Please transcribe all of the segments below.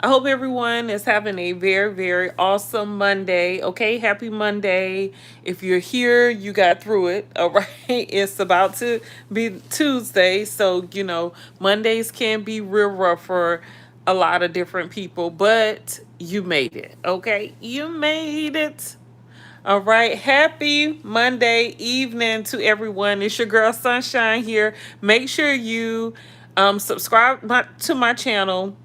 I hope everyone is having a very, very awesome Monday. Okay, happy Monday. If you're here, you got through it. All right, it's about to be Tuesday. So, Mondays can be real rough for a lot of different people, but you made it. Okay, you made it. All right. Happy Monday evening to everyone. It's your girl Sunshine here. Make sure you subscribe to my channel.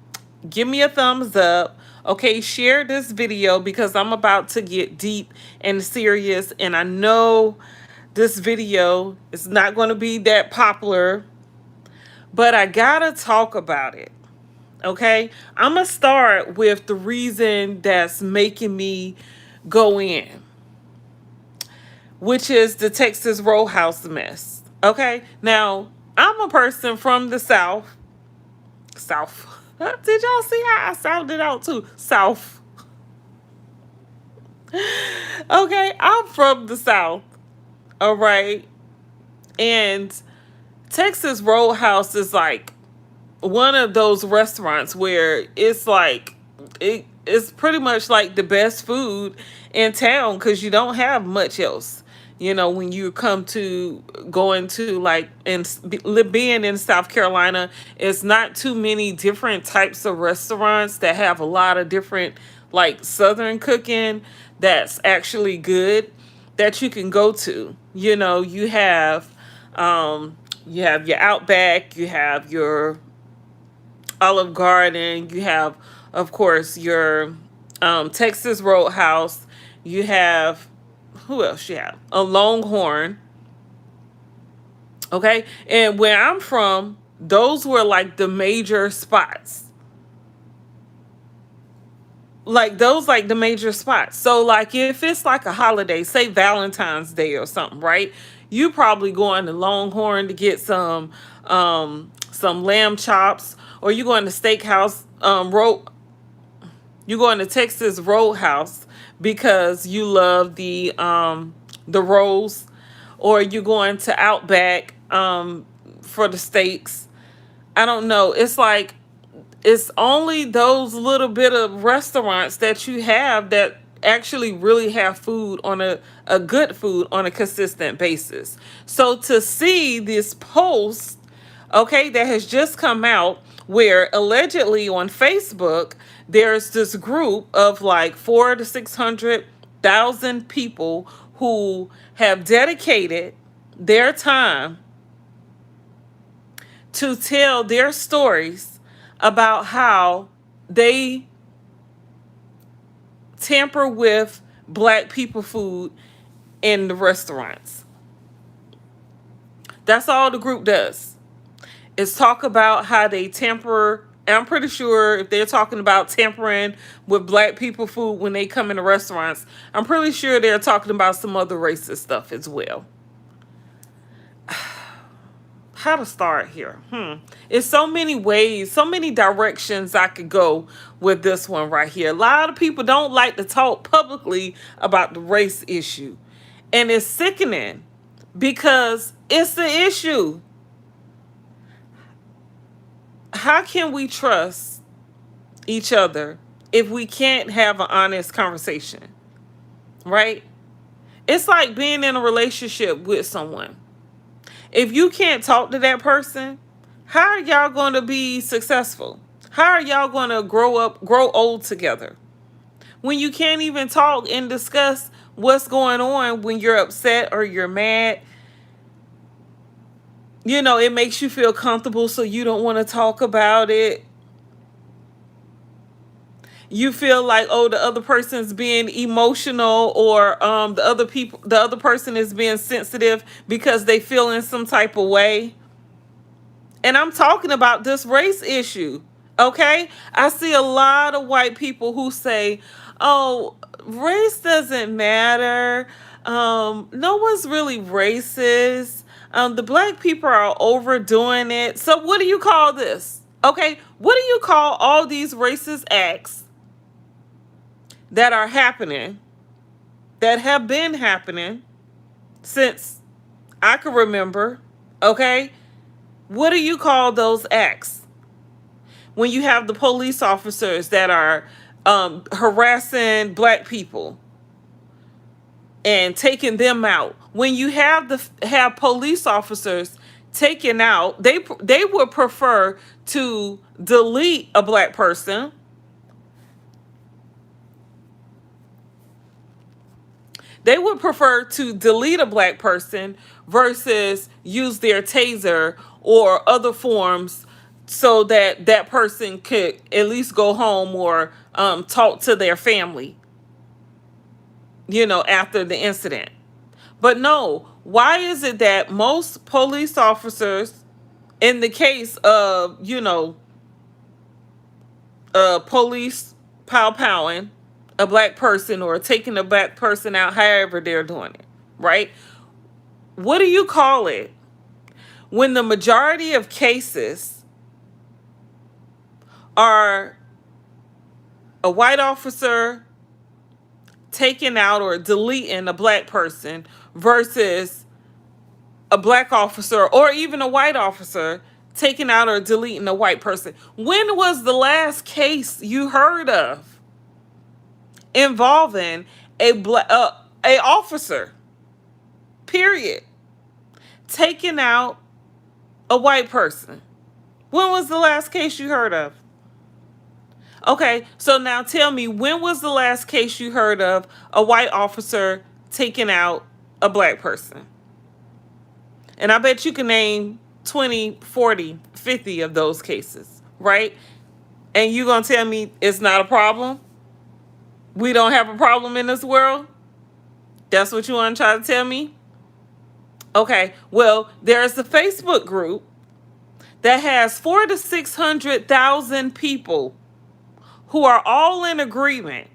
Give me a thumbs up. Okay, share this video because I'm about to get deep and serious. And I know this video is not going to be that popular, but I gotta talk about it. Okay, I'm gonna start with the reason that's making me go in, which is the Texas Roadhouse mess. Okay, now I'm a person from the South. South. Did y'all see how I sounded out too? South. Okay, I'm from the South. All right, and Texas Roadhouse is like one of those restaurants where it's pretty much like the best food in town because you don't have much else. When you come to going to like being in South Carolina, it's not too many different types of restaurants that have a lot of different like Southern cooking that's actually good that you can go to. You have your Outback, you have your Olive Garden, you have, of course, your Texas Roadhouse, you have, who else you have? A Longhorn, okay? And where I'm from, those were like the major spots. Like the major spots. So like if it's like a holiday, say Valentine's Day or something, right? You probably going to Longhorn to get some lamb chops, or you going to steakhouse you going to Texas Roadhouse because you love the rolls, or you going to Outback for the steaks. I don't know. It's like it's only those little bit of restaurants that you have that actually really have food on a good food on a consistent basis. So to see this post, okay, that has just come out where allegedly on Facebook there's this group of like 400 to 600,000 people who have dedicated their time to tell their stories about how they tamper with black people food in the restaurants. That's all the group does. Is talk about how they tamper. I'm pretty sure if they're talking about tampering with black people food when they come into restaurants, I'm pretty sure they're talking about some other racist stuff as well. How to start here? It's so many ways, so many directions I could go with this one right here. A lot of people don't like to talk publicly about the race issue. And it's sickening because it's the issue. How can we trust each other if we can't have an honest conversation? Right? It's like being in a relationship with someone. If you can't talk to that person, how are y'all going to be successful? How are y'all going to grow old together? When you can't even talk and discuss what's going on when you're upset or you're mad, it makes you feel comfortable, so you don't want to talk about it. You feel like, oh, the other person's being emotional, or the other person is being sensitive because they feel in some type of way. And I'm talking about this race issue. Okay? I see a lot of white people who say, oh, race doesn't matter. No one's really racist. The black people are overdoing it. So what do you call this? Okay? What do you call all these racist acts that are happening, that have been happening since I can remember? Okay? What do you call those acts? when you have the police officers that are harassing black people and taking them out, when you have police officers taken out, they would prefer to delete a black person. They would prefer to delete a black person versus use their taser or other forms so that that person could at least go home or talk to their family, after the incident. But no, why is it that most police officers, in the case of, police pow-powing a black person or taking a black person out, however they're doing it, right? What do you call it when the majority of cases are a white officer taking out or deleting a black person versus a black officer or even a white officer taking out or deleting a white person? When was the last case you heard of involving a officer, period, taking out a white person? When was the last case you heard of? Okay, so now tell me, when was the last case you heard of a white officer taking out a black person? And I bet you can name 20, 40, 50 of those cases, right? And you gonna tell me it's not a problem? We don't have a problem in this world? That's what you want to try to tell me? Okay, well, there's a Facebook group that has 400,000 to 600,000 people who are all in agreement.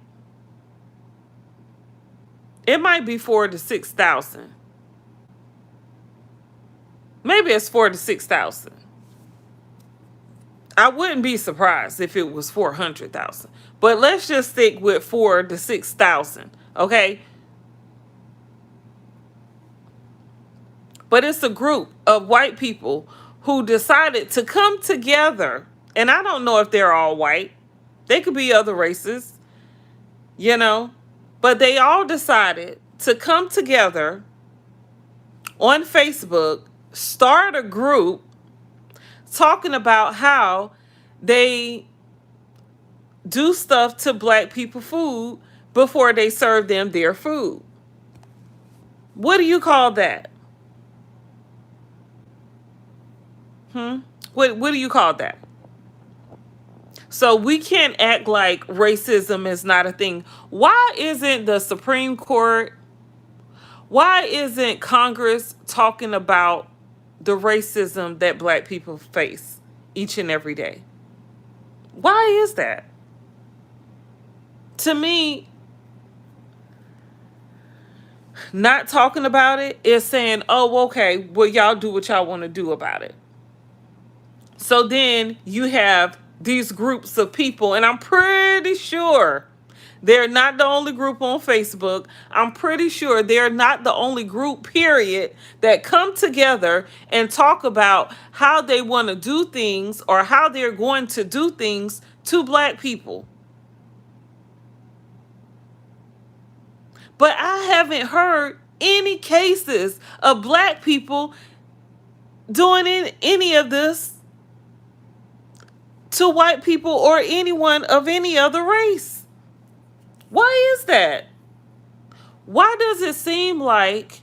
It might be 4,000 to 6,000. Maybe it's 4,000 to 6,000. I wouldn't be surprised if it was 400,000. But let's just stick with 4,000 to 6,000, okay? But it's a group of white people who decided to come together. And I don't know if they're all white. They could be other races, But they all decided to come together on Facebook, start a group talking about how they do stuff to black people food before they serve them their food. What do you call that? What do you call that? So we can't act like racism is not a thing. Why isn't the Supreme Court, why isn't Congress talking about the racism that black people face each and every day? Why is that? To me, not talking about it is saying, oh, okay, well, y'all do what y'all want to do about it. So then you have these groups of people, and I'm pretty sure they're not the only group on Facebook. I'm pretty sure they're not the only group, period, that come together and talk about how they want to do things or how they're going to do things to black people. But I haven't heard any cases of black people doing any of this to white people or anyone of any other race. Why is that? Why does it seem like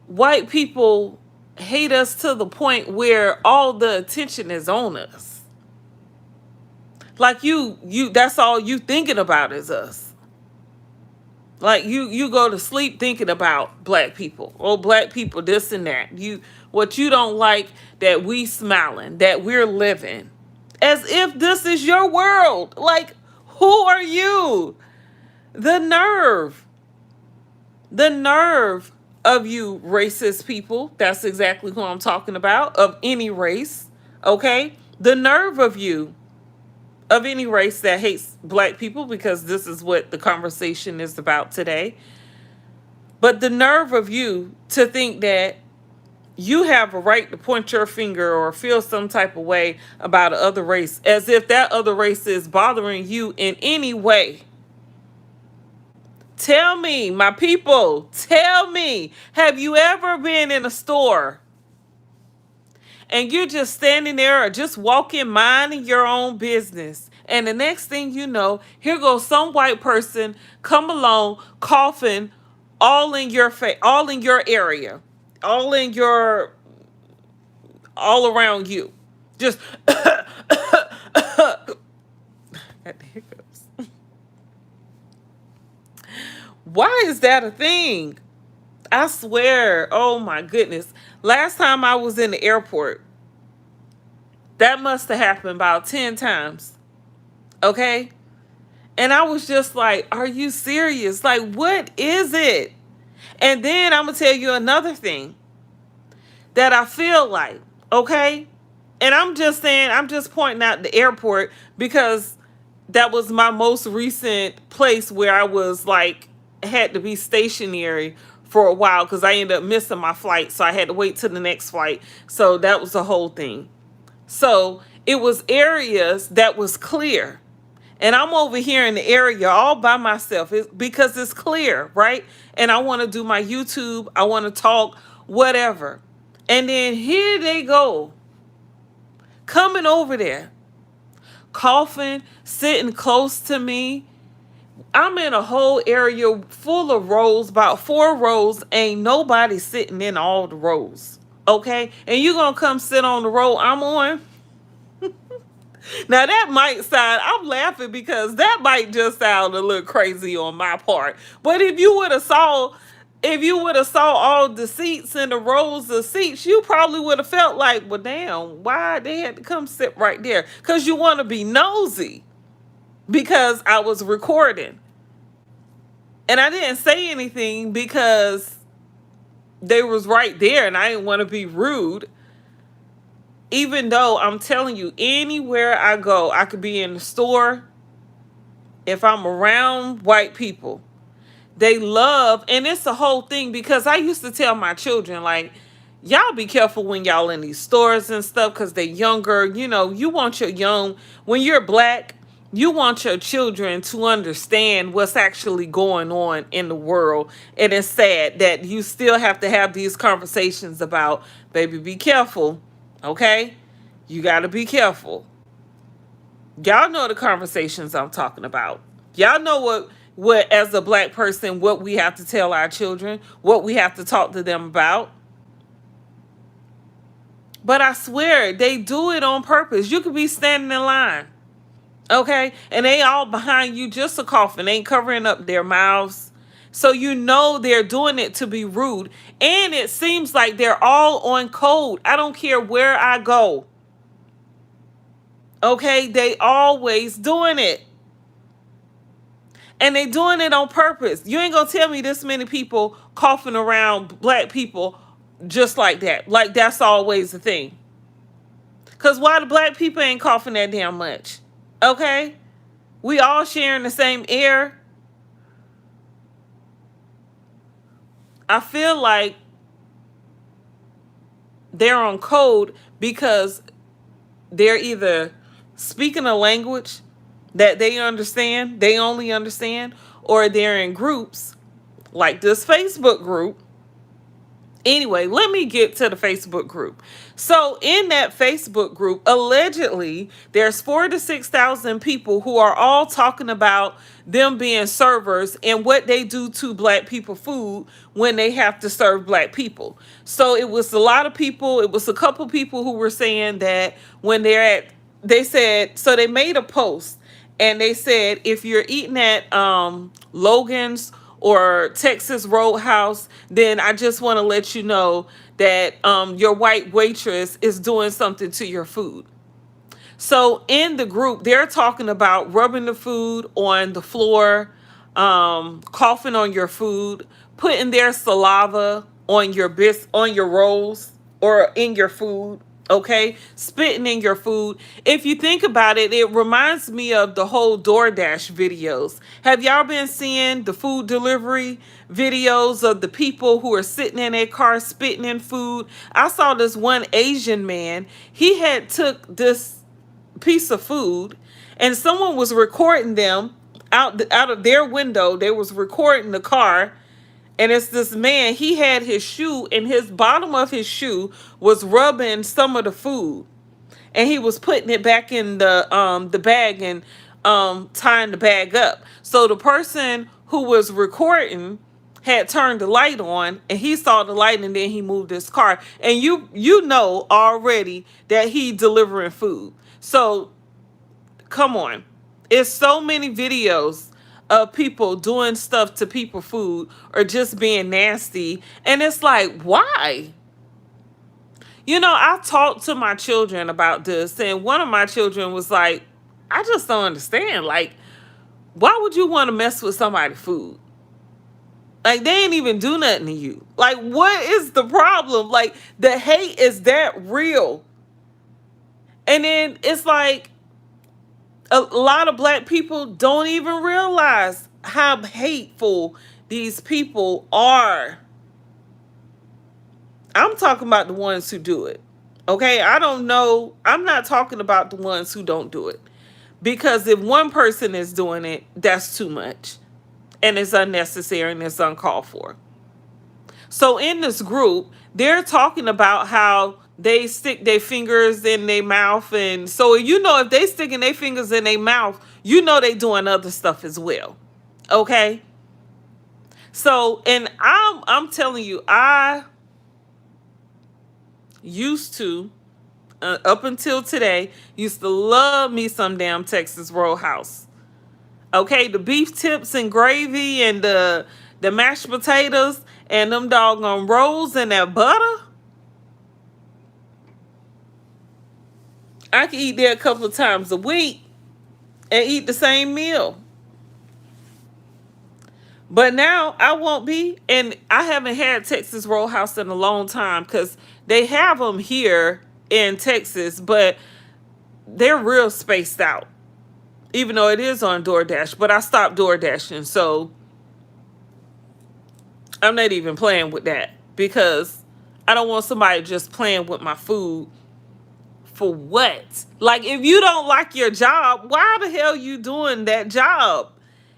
white people hate us to the point where all the attention is on us? Like you that's all you thinking about is us. Like you go to sleep thinking about black people. Oh, black people, this and that. What you don't like that we smiling, that we're living. As if this is your world. Like, who are you? The nerve. The nerve of you racist people. That's exactly who I'm talking about. Of any race. Okay? The nerve of you. Of any race that hates black people, because this is what the conversation is about today. But the nerve of you to think that you have a right to point your finger or feel some type of way about another race, as if that other race is bothering you in any way. Tell me, my people, tell me, have you ever been in a store and you're just standing there or just walking, minding your own business, and the next thing you know, here goes some white person come along coughing all in your face, all in your area, all in your, all around you, just at the hiccups. Why is that a thing? I swear, oh my goodness. Last time I was in the airport, that must have happened about 10 times. Okay? And I was just like, are you serious? Like, what is it? And then I'm going to tell you another thing that I feel like, okay? And I'm just saying, I'm just pointing out the airport because that was my most recent place where I was like, had to be stationary for a while because I ended up missing my flight. So I had to wait till the next flight. So that was the whole thing. So it was areas that was clear. And I'm over here in the area all by myself because it's clear, right? And I want to do my YouTube. I want to talk, whatever. And then here they go, coming over there, coughing, sitting close to me. I'm in a whole area full of rows, about 4 rows. Ain't nobody sitting in all the rows, okay? And you going to come sit on the row I'm on? Now that might sound, I'm laughing because that might just sound a little crazy on my part. But if you would have saw all the seats and the rows of seats, you probably would have felt like, well, damn, why they had to come sit right there? Because you want to be nosy because I was recording. And I didn't say anything because they was right there and I didn't want to be rude. Even though I'm telling you, anywhere I go, I could be in the store. If I'm around white people, they love, and it's the whole thing because I used to tell my children, like, y'all be careful when y'all in these stores and stuff because they're younger. You know, you want your young, when you're black, you want your children to understand what's actually going on in the world. And it's sad that you still have to have these conversations about, baby, be careful. Okay? You got to be careful. Y'all know the conversations I'm talking about. Y'all know what as a black person, what we have to tell our children, what we have to talk to them about. But I swear, they do it on purpose. You could be standing in line, okay? And they all behind you just a coughing. They ain't covering up their mouths. So you know they're doing it to be rude. And it seems like they're all on code. I don't care where I go. Okay? They always doing it. And they doing it on purpose. You ain't gonna tell me this many people coughing around black people just like that. Like that's always the thing. Because why the black people ain't coughing that damn much? Okay? We all sharing the same air. I feel like they're on code because they're either speaking a language that they understand, they only understand, or they're in groups like this Facebook group. Anyway, let me get to the Facebook group. So in that Facebook group, allegedly, there's 4,000 to 6,000 people who are all talking about them being servers and what they do to black people food when they have to serve black people. So it was a lot of people. It was a couple people who were saying that when they said, so they made a post and they said, if you're eating at Logan's or Texas Roadhouse, then I just want to let you know that your white waitress is doing something to your food. So in the group, they're talking about rubbing the food on the floor, coughing on your food, putting their saliva on your rolls or in your food. Okay, spitting in your food. If you think about it, it reminds me of the whole DoorDash videos. Have y'all been seeing the food delivery videos of the people who are sitting in their car spitting in food? I saw this one Asian man. He had took this piece of food and someone was recording them out of their window. They was recording the car, and it's this man. He had his shoe, and his bottom of his shoe was rubbing some of the food, and he was putting it back in the bag and tying the bag up. So the person who was recording had turned the light on, and he saw the light, and then he moved his car. And you know already that he delivering food. So come on. It's so many videos of people doing stuff to people food or just being nasty. And it's like, why? I talked to my children about this, and one of my children was like, I just don't understand. Like, why would you want to mess with somebody's food? Like, they ain't even do nothing to you. Like, what is the problem? Like, the hate is that real. And then it's like, a lot of black people don't even realize how hateful these people are. I'm talking about the ones who do it. Okay, I don't know. I'm not talking about the ones who don't do it. Because if one person is doing it, that's too much. And it's unnecessary and it's uncalled for. So in this group, they're talking about how they stick their fingers in their mouth. And so, if they sticking their fingers in their mouth, they doing other stuff as well. Okay? So, and I'm telling you, I used to, up until today, used to love me some damn Texas Roadhouse. Okay, the beef tips and gravy and the mashed potatoes and them doggone rolls and that butter. I can eat there a couple of times a week and eat the same meal. But now I won't be, and I haven't had Texas Roadhouse in a long time because they have them here in Texas, but they're real spaced out. Even though it is on DoorDash, but I stopped DoorDashing, so I'm not even playing with that because I don't want somebody just playing with my food. For what? Like, if you don't like your job, why the hell you doing that job?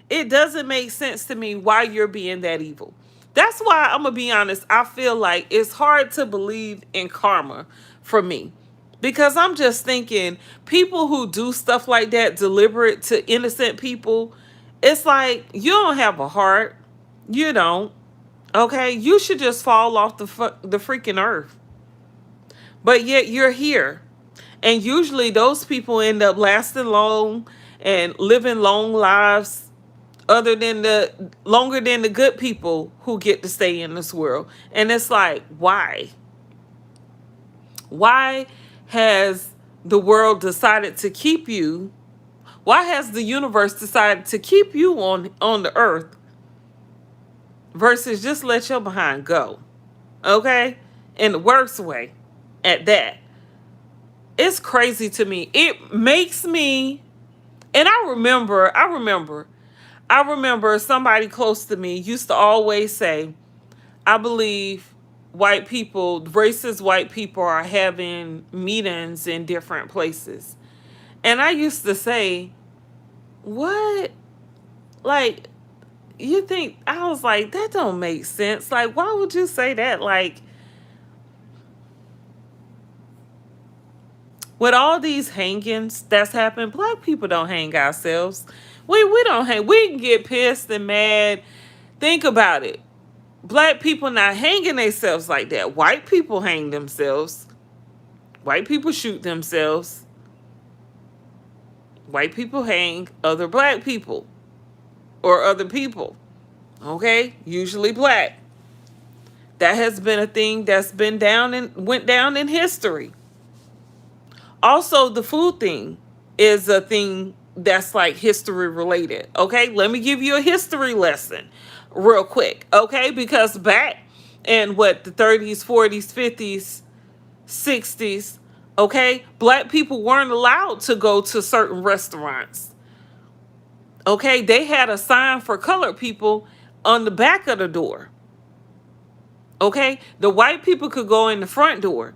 It doesn't make sense to me why you're being that evil. That's why I'm going to be honest. I feel like it's hard to believe in karma for me. Because I'm just thinking people who do stuff like that, deliberate to innocent people, it's like you don't have a heart. You don't. Okay? You should just fall off the freaking earth. But yet you're here. And usually those people end up lasting long and living long lives longer than the good people who get to stay in this world. And it's like, why? Why has the world decided to keep you? Why has the universe decided to keep you on the earth versus just let your behind go? Okay? In the worst way at that. It's crazy to me. It makes me, and I remember somebody close to me used to always say, I believe racist white people are having meetings in different places. And I used to say, what? Like, I was like, that don't make sense. Like, why would you say that? Like, with all these hangings that's happened, black people don't hang ourselves. We don't hang. We can get pissed and mad. Think about it. Black people not hanging themselves like that. White people hang themselves. White people shoot themselves. White people hang other black people or other people. Okay? Usually black. That has been a thing that's went down in history. Also, the food thing is a thing that's like history related. Okay, let me give you a history lesson real quick. Okay, because back in the 30s, 40s, 50s, 60s, Okay, black people weren't allowed to go to certain restaurants. Okay, they had a sign for colored people on the back of the door. Okay, the white people could go in the front door.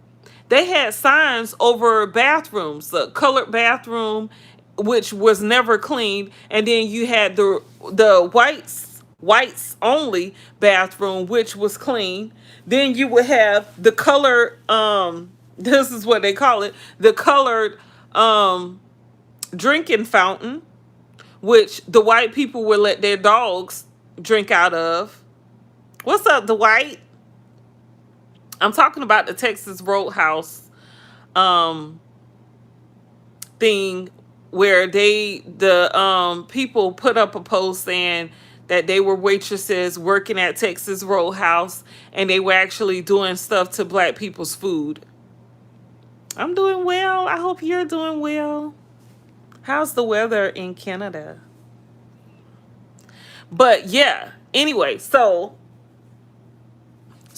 They had signs over bathrooms, the colored bathroom, which was never cleaned, and then you had the whites only bathroom, which was clean. Then you would have the colored this is what they call it, the colored um drinking fountain, which the white people would let their dogs drink out of. What's up, the white? I'm talking about the Texas Roadhouse um thing, where the people put up a post saying that they were waitresses working at Texas Roadhouse, and they were actually doing stuff to black people's food. I'm doing well. I hope you're doing well. How's the weather in Canada? But yeah, anyway, so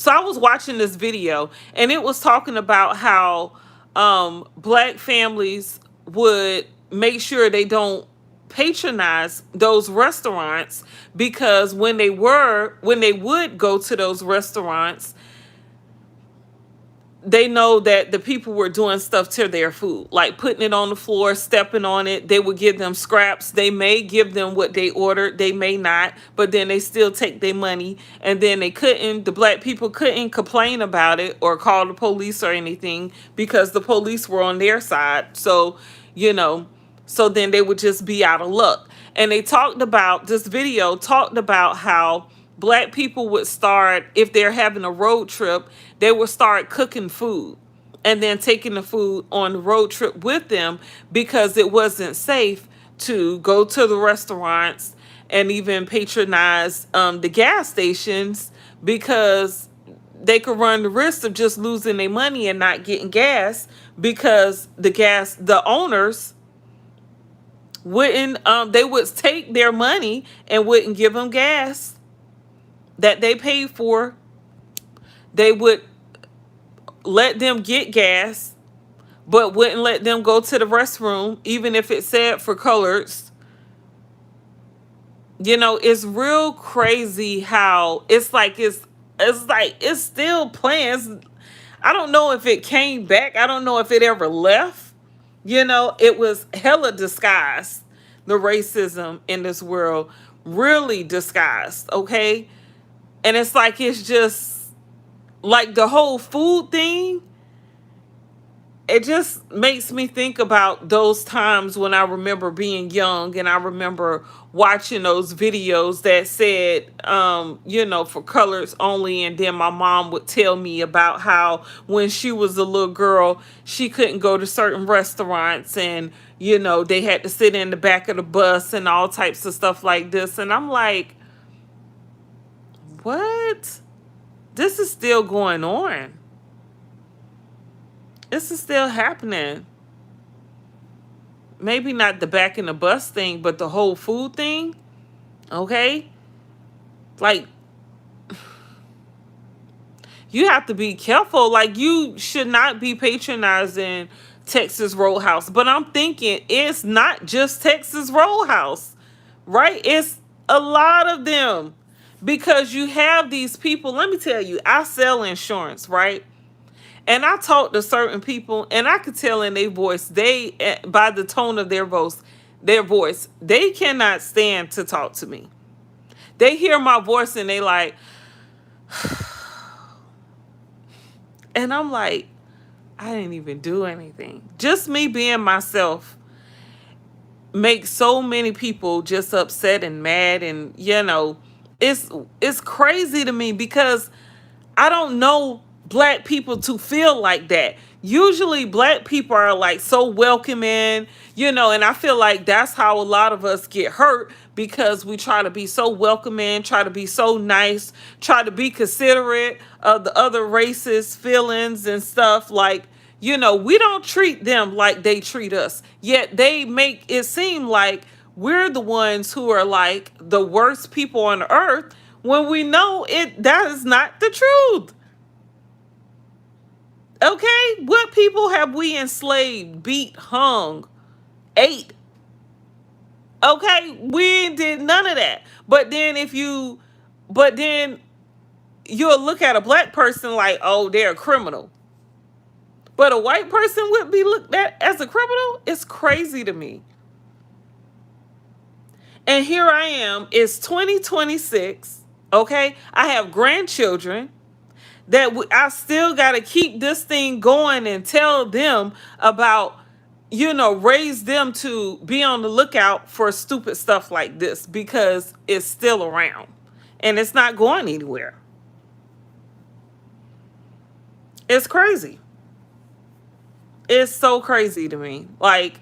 I was watching this video, and it was talking about how black families would make sure they don't patronize those restaurants, because when they would go to those restaurants, they know that the people were doing stuff to their food, like putting it on the floor, stepping on it. They would give them scraps. They may give them what they ordered, they may not, but then they still take their money. And then the black people couldn't complain about it or call the police or anything, because the police were on their side. So, you know, so then they would just be out of luck. And this video talked about how black people would start, if they're having a road trip, they would start cooking food and then taking the food on the road trip with them, because it wasn't safe to go to the restaurants and even patronize the gas stations, because they could run the risk of just losing their money and not getting gas, because the owners wouldn't they would take their money and wouldn't give them gas that they paid for. They would let them get gas, but wouldn't let them go to the restroom, even if it said for colors. You know, it's real crazy how it's still playing. I don't know if it came back. I don't know if it ever left. You know, it was hella disguised. The racism in this world, really disguised, okay? And it's just like the whole food thing. It just makes me think about those times when I remember being young, and I remember watching those videos that said, for colors only. And then my mom would tell me about how when she was a little girl, she couldn't go to certain restaurants, and, they had to sit in the back of the bus and all types of stuff like this. And I'm like, what? This is still going on. This is still happening. Maybe not the back in the bus thing, but the whole food thing. Okay? Like, you have to be careful. Like, you should not be patronizing Texas Roadhouse. But I'm thinking it's not just Texas Roadhouse, right? It's a lot of them. Because you have these people. Let me tell you, I sell insurance, right? And I talk to certain people, and I could tell in their voice, by the tone of their voice, they cannot stand to talk to me. They hear my voice and they like, and I'm like, I didn't even do anything. Just me being myself makes so many people just upset and mad, and it's crazy to me, because I don't know black people to feel like that. Usually black people are like so welcoming, and I feel like that's how a lot of us get hurt, because we try to be so welcoming, try to be so nice, try to be considerate of the other races' feelings and stuff. Like, we don't treat them like they treat us. Yet they make it seem like we're the ones who are like the worst people on earth, when we know that is not the truth. Okay? What people have we enslaved, beat, hung, ate? Okay? We did none of that. But then you'll look at a black person like, oh, they're a criminal. But a white person would be looked at as a criminal? It's crazy to me. And here I am, it's 2026. Okay? I have grandchildren that I still got to keep this thing going and tell them about, raise them to be on the lookout for stupid stuff like this because it's still around and it's not going anywhere. It's crazy. It's so crazy to me. Like,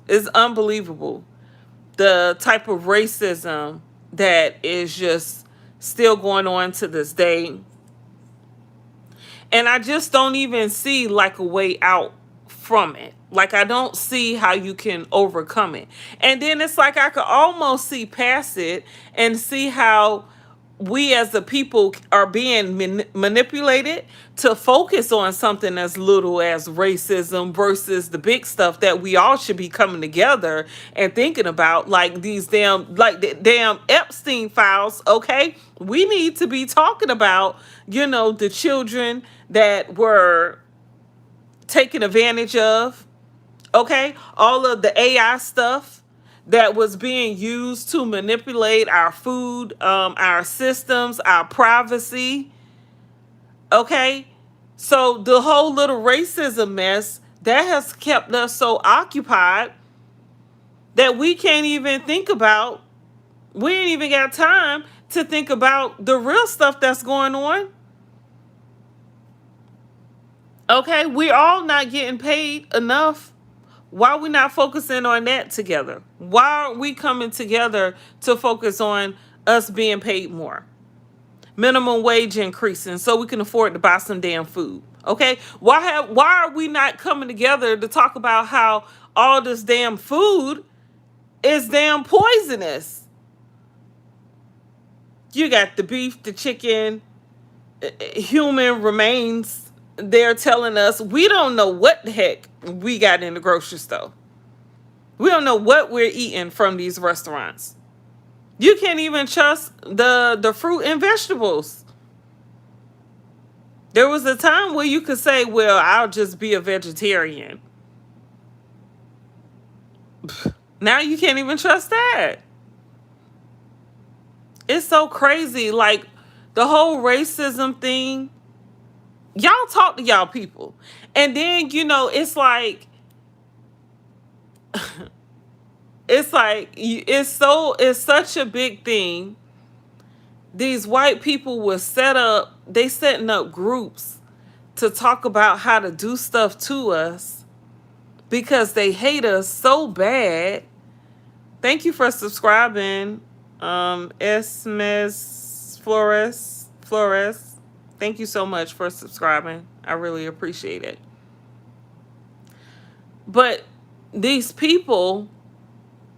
it's unbelievable the type of racism that is just still going on to this day. And I just don't even see like a way out from it. Like, I don't see how you can overcome it. And then it's like I could almost see past it and see how we as a people are being manipulated to focus on something as little as racism versus the big stuff that we all should be coming together and thinking about, like these the damn Epstein files. Okay, we need to be talking about, the children that were taken advantage of. Okay, all of the AI stuff that was being used to manipulate our food, our systems, our privacy. Okay, so the whole little racism mess that has kept us so occupied that we can't even think about. We ain't even got time to think about the real stuff that's going on. Okay, we're all not getting paid enough. Why are we not focusing on that together? Why are we coming together to focus on us being paid more? Minimum wage increasing so we can afford to buy some damn food. Okay? Why are we not coming together to talk about how all this damn food is damn poisonous? You got the beef, the chicken, human remains. They're telling us we don't know what the heck we got in the grocery store. We don't know what we're eating from these restaurants. You can't even trust the fruit and vegetables. There was a time where you could say, well, I'll just be a vegetarian. Now you can't even trust that. It's so crazy. Like, the whole racism thing, y'all talk to y'all people. And then, it's like, it's such a big thing. These white people will setting up groups to talk about how to do stuff to us because they hate us so bad. Thank you for subscribing, Esmes Flores. Thank you so much for subscribing. I really appreciate it. But these people,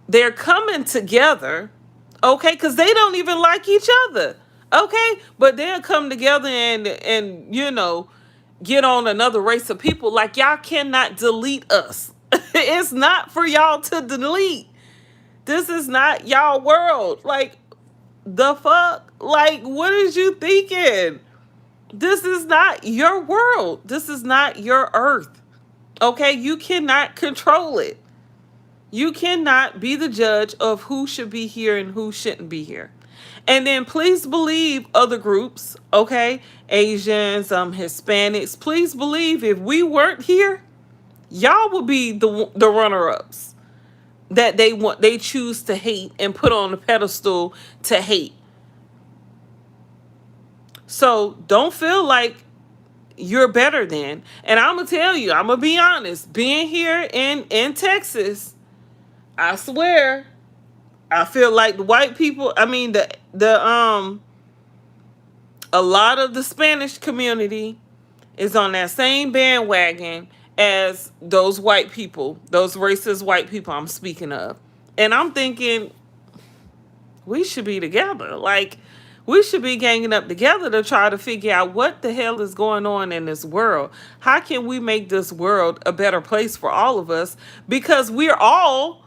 they're coming together, okay, because they don't even like each other, okay, but they'll come together and get on another race of people. Like, y'all cannot delete us. It's not for y'all to delete. This is not y'all world. Like, the fuck? Like, what is you thinking? This is not your world. This is not your earth. Okay? You cannot control it. You cannot be the judge of who should be here and who shouldn't be here. And then please believe other groups, okay? Asians, Hispanics. Please believe if we weren't here, y'all would be the runner-ups that they choose to hate and put on a pedestal to hate. So don't feel like you're better than. And I'm gonna tell you, I'm gonna be honest. Being here in Texas, I swear, I feel like the white people. I mean, a lot of the Spanish community is on that same bandwagon as those white people, those racist white people I'm speaking of. And I'm thinking we should be together. Like, We should be ganging up together to try to figure out what the hell is going on in this world. How can we make this world a better place for all of us? Because we're all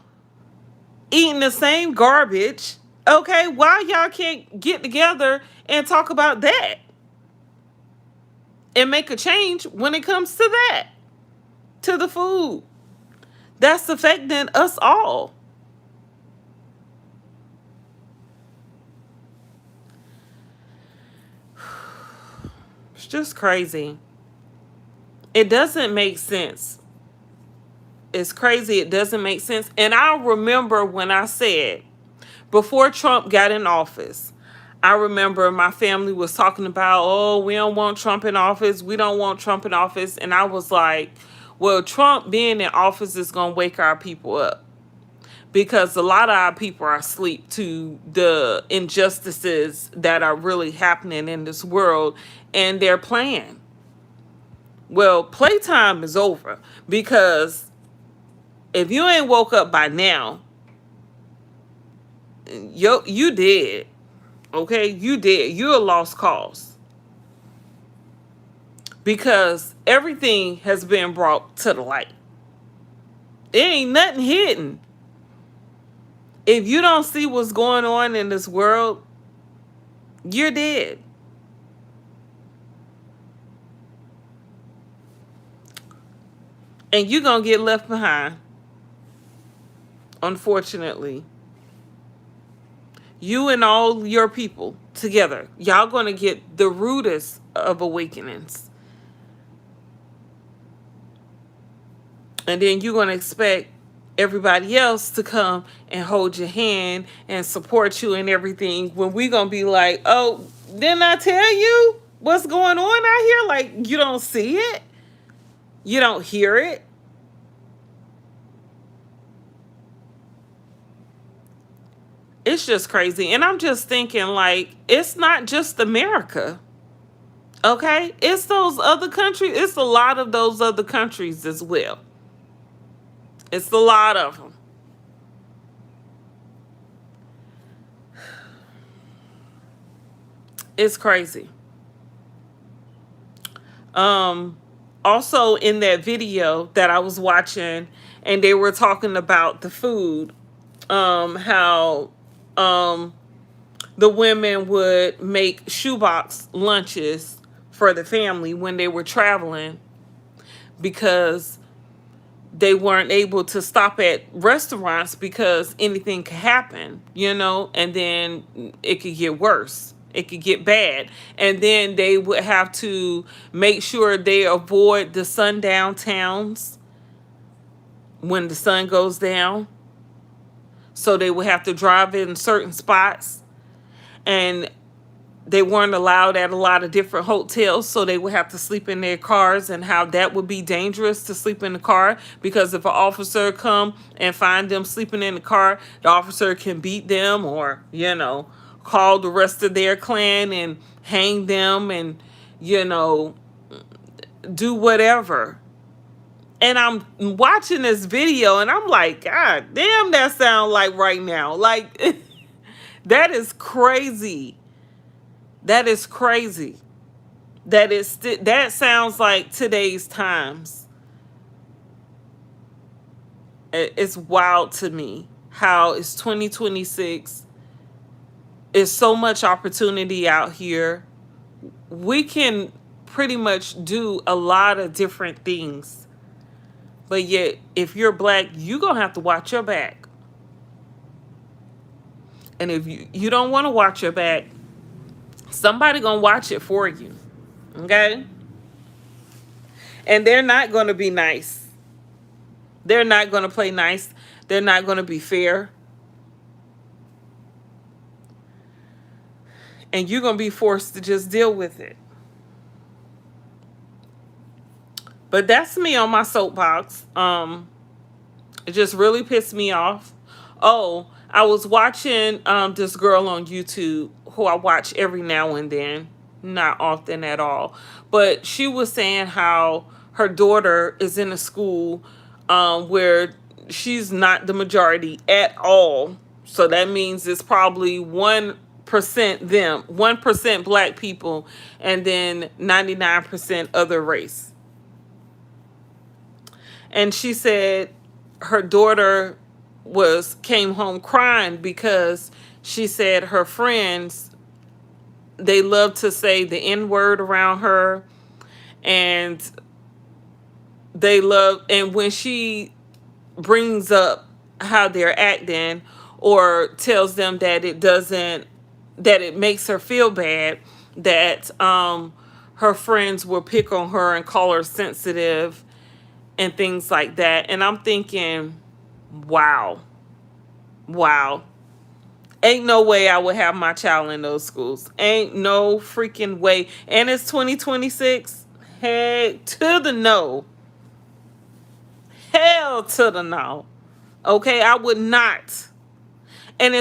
eating the same garbage. Okay, why y'all can't get together and talk about that and make a change when it comes to that, to the food that's affecting us all? It's just crazy. It doesn't make sense. It's crazy. It doesn't make sense. And I remember when I said, before Trump got in office, I remember my family was talking about, oh, we don't want Trump in office. We don't want Trump in office. And I was like, well, Trump being in office is going to wake our people up. Because a lot of our people are asleep to the injustices that are really happening in this world. And they're playing. Well, playtime is over. Because if you ain't woke up by now, you did. Okay, you did. You're a lost cause. Because everything has been brought to the light. There ain't nothing hidden. If you don't see what's going on in this world, you're dead. And you're going to get left behind. Unfortunately. You and all your people together, y'all going to get the rudest of awakenings. And then you're going to expect everybody else to come and hold your hand and support you and everything, when we going to be like, oh, didn't I tell you what's going on out here? Like, you don't see it? You don't hear it? It's just crazy. And I'm just thinking, like, it's not just America. Okay? It's those other countries. It's a lot of those other countries as well. It's a lot of them. It's crazy. Also in that video that I was watching, and they were talking about the food, how the women would make shoebox lunches for the family when they were traveling, because they weren't able to stop at restaurants because anything could happen, and then it could get worse. It could get bad. And then they would have to make sure they avoid the sundown towns when the sun goes down. So they would have to drive in certain spots. And they weren't allowed at a lot of different hotels, so they would have to sleep in their cars, and how that would be dangerous to sleep in the car, because if an officer come and find them sleeping in the car, the officer can beat them, or, call the rest of their clan and hang them, and, do whatever. And I'm watching this video and I'm like, God damn, that sound like right now. Like, that is crazy. That is crazy. That sounds like today's times. It's wild to me how it's 2026. There's so much opportunity out here. We can pretty much do a lot of different things. But yet, if you're black, you're going to have to watch your back. And if you don't want to watch your back, somebody going to watch it for you. Okay? And they're not going to be nice. They're not going to play nice. They're not going to be fair. And you're going to be forced to just deal with it. But that's me on my soapbox. It just really pissed me off. Oh, I was watching this girl on YouTube who I watch every now and then. Not often at all. But she was saying how her daughter is in a school where she's not the majority at all. So that means it's probably 1% 1% them, 1% black people, and then 99% other race. And she said her daughter was came home crying because she said her friends, they love to say the N word around her, and they love, and when she brings up how they're acting or tells them that it doesn't, that it makes her feel bad, that her friends will pick on her and call her sensitive and things like that. And I'm thinking, wow, wow, ain't no way I would have my child in those schools. Ain't no freaking way. And it's 2026. Heck to the no. Hell to the no. Okay, I would not. And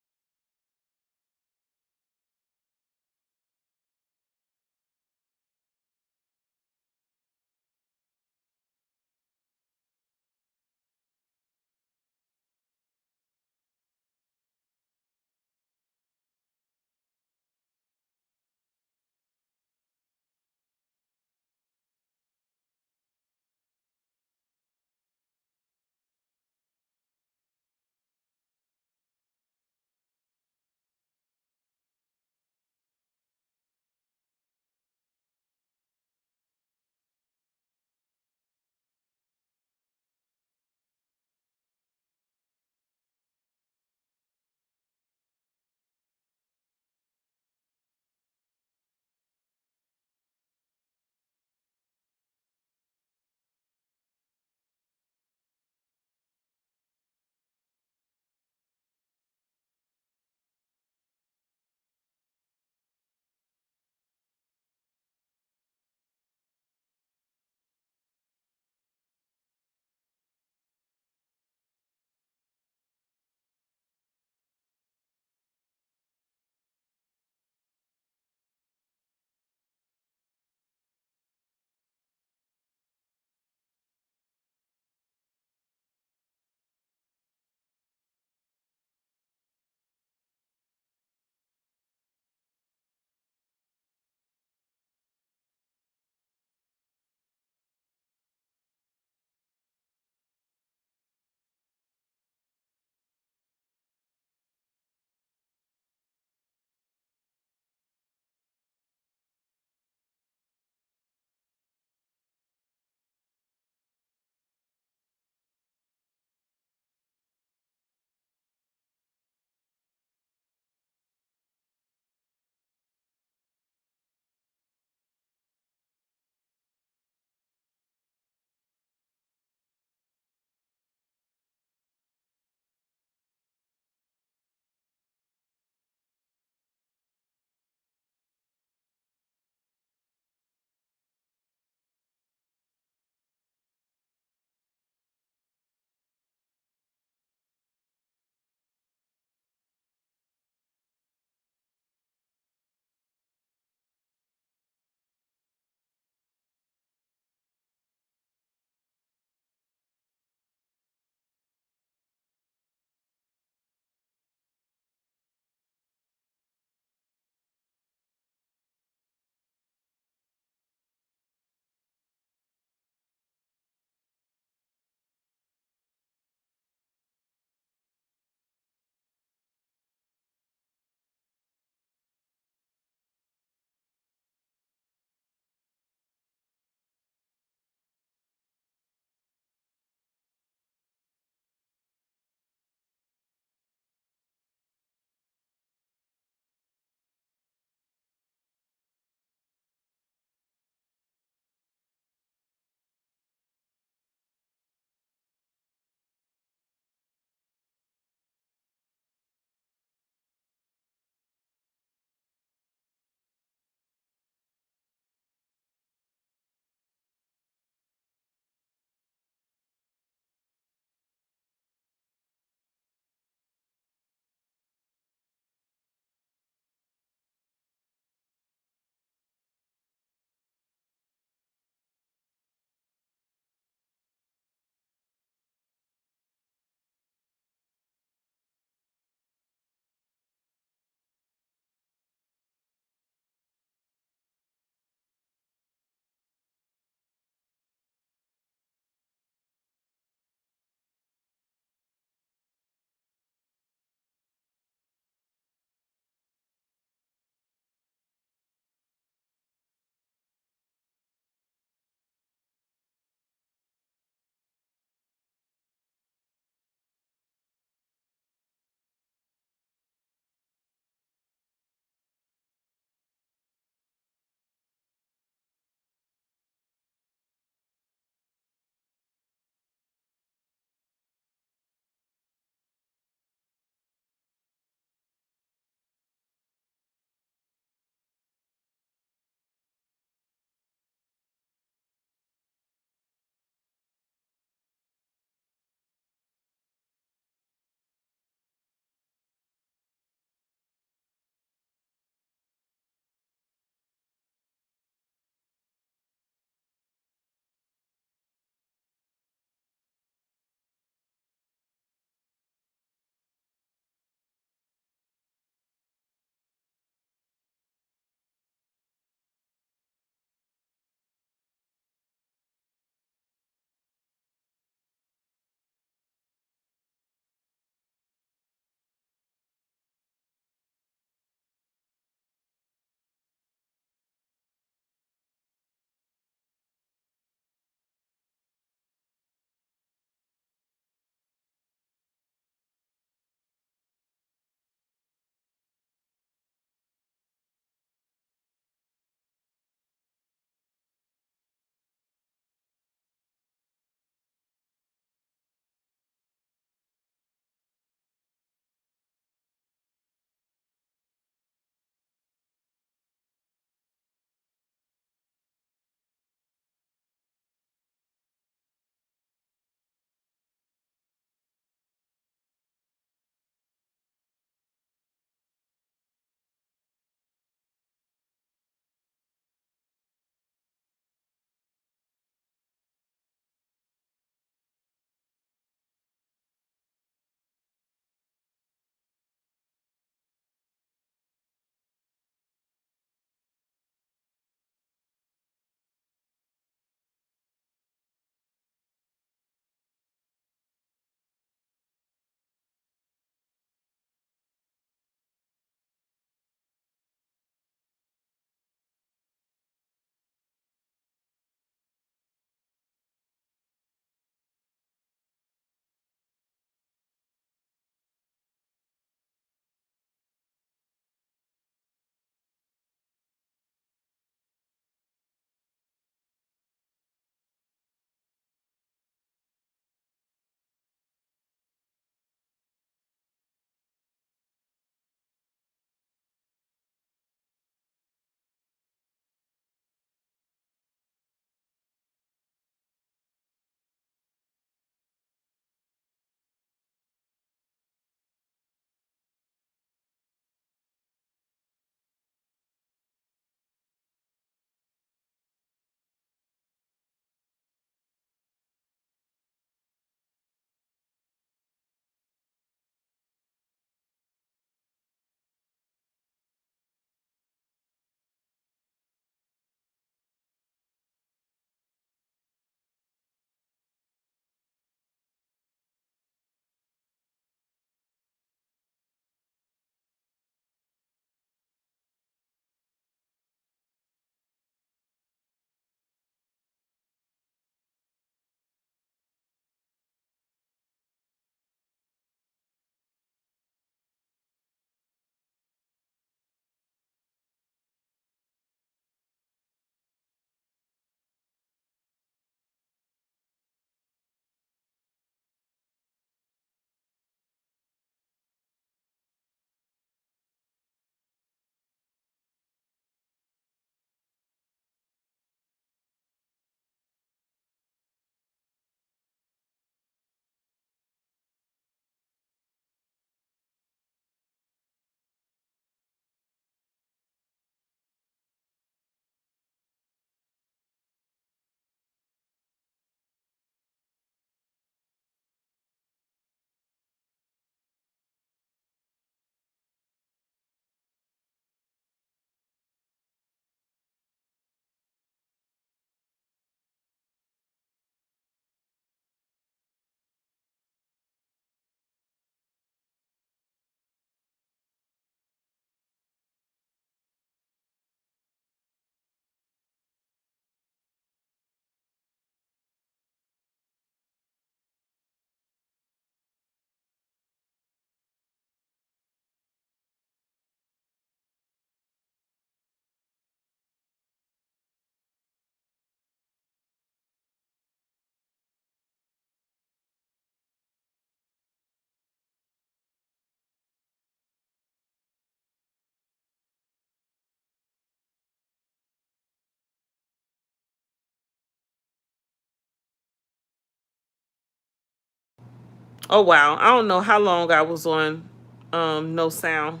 Oh wow. I don't know how long I was on no sound.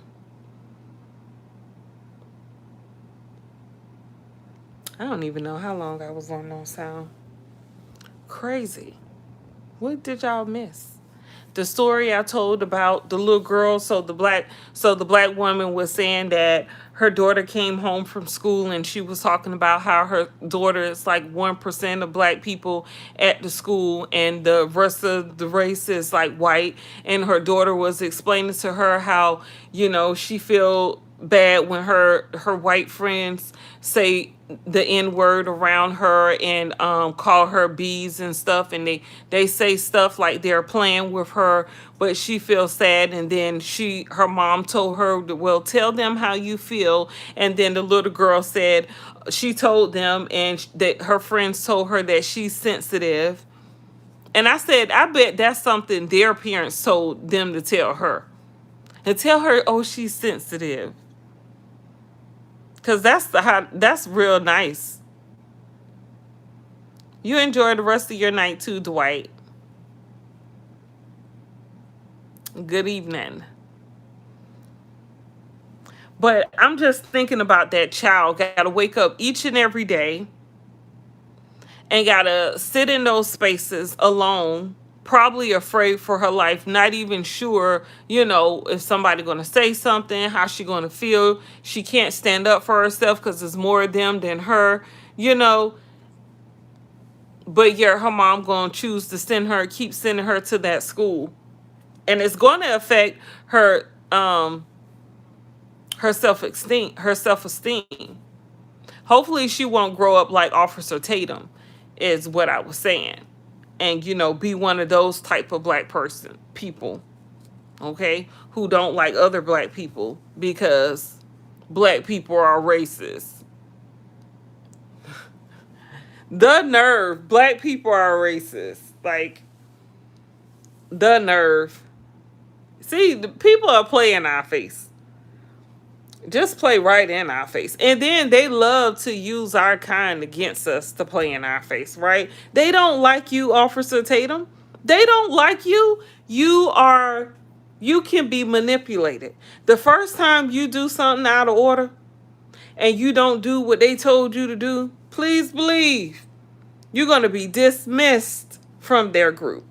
I don't even know how long I was on no sound. Crazy. What did y'all miss? The story I told about the little girl, so the black woman was saying that her daughter came home from school and she was talking about how her daughter is like 1% of black people at the school and the rest of the race is like white, and her daughter was explaining to her how, she feel bad when her white friends say the N word around her and call her bees and stuff, and they say stuff like they're playing with her, but she feels sad. And then her mom told her, well, tell them how you feel. And then the little girl said she told them, and that her friends told her that she's sensitive. And I said, I bet that's something their parents told them to tell her, and tell her, oh, she's sensitive. Cause that's real nice. You enjoy the rest of your night too, Dwight. Good evening. But I'm just thinking about that child. Gotta wake up each and every day and gotta sit in those spaces alone, probably afraid for her life, not even sure, if somebody gonna say something, how she gonna feel. She can't stand up for herself because there's more of them than her, you know. But yeah, her mom gonna choose to keep sending her to that school, and it's going to affect her self esteem. Hopefully, she won't grow up like Officer Tatum, is what I was saying, and be one of those type of black people, okay, who don't like other black people because black people are racist. The nerve, black people are racist, like the nerve. See, the people are playing our face. Just play right in our face. And then they love to use our kind against us to play in our face, right? They don't like you, Officer Tatum. They don't like you. You can be manipulated. The first time you do something out of order and you don't do what they told you to do, please believe you're going to be dismissed from their group.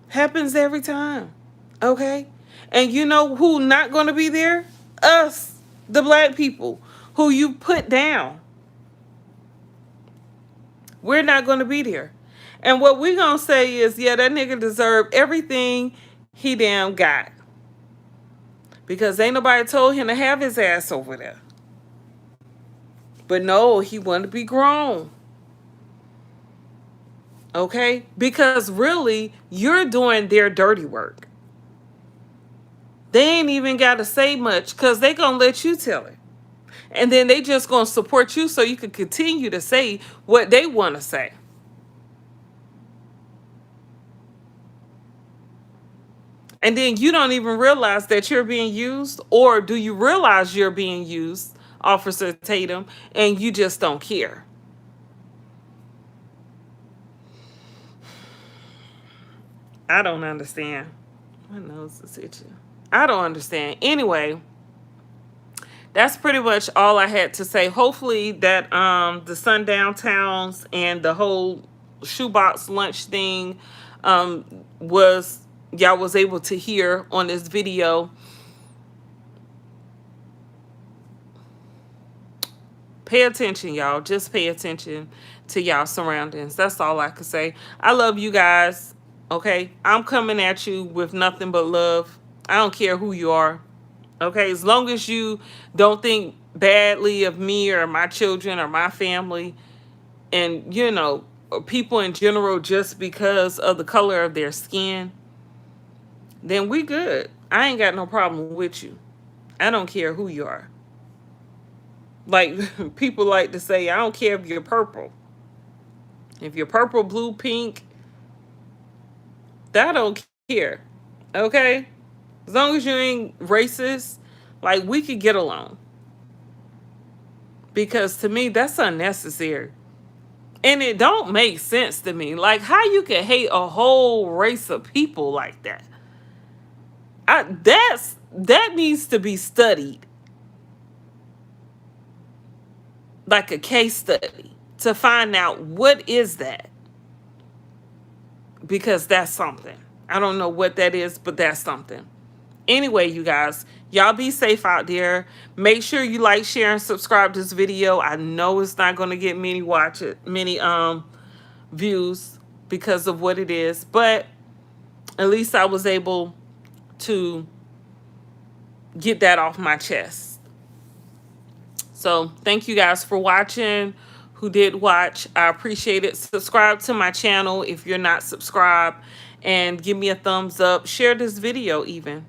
Happens every time. Okay? And you know who not going to be there? Us, the black people, who you put down. We're not going to be there. And what we going to say is, yeah, that nigga deserved everything he damn got. Because ain't nobody told him to have his ass over there. But no, he wanted to be grown. Okay? Because really, you're doing their dirty work. They ain't even got to say much because they going to let you tell it. And then they just going to support you so you can continue to say what they want to say. And then you don't even realize that you're being used, or do you realize you're being used, Officer Tatum, and you just don't care? I don't understand. My nose is itching. I don't understand. Anyway, that's pretty much all I had to say. Hopefully that the sundown towns and the whole shoebox lunch thing was y'all was able to hear on this video. Pay attention, y'all. Just pay attention to y'all surroundings. That's all I can say. I love you guys. Okay? I'm coming at you with nothing but love. I don't care who you are. Okay? As long as you don't think badly of me or my children or my family and, people in general just because of the color of their skin, then we good. I ain't got no problem with you. I don't care who you are. Like people like to say, I don't care if you're purple. If you're purple, blue, pink, I don't care. Okay? As long as you ain't racist, like we could get along. Because to me, that's unnecessary. And it don't make sense to me. Like, how you can hate a whole race of people like that. That needs to be studied, like a case study, to find out what is that. Because that's something. I don't know what that is, but that's something. Anyway, you guys, y'all be safe out there. Make sure you like, share, and subscribe to this video. I know it's not going to get many views because of what it is, but at least I was able to get that off my chest. So thank you guys for watching. Who did watch, I appreciate it. Subscribe to my channel if you're not subscribed, and give me a thumbs up. Share this video even.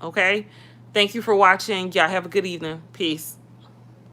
Okay, thank you for watching. Y'all have a good evening. Peace.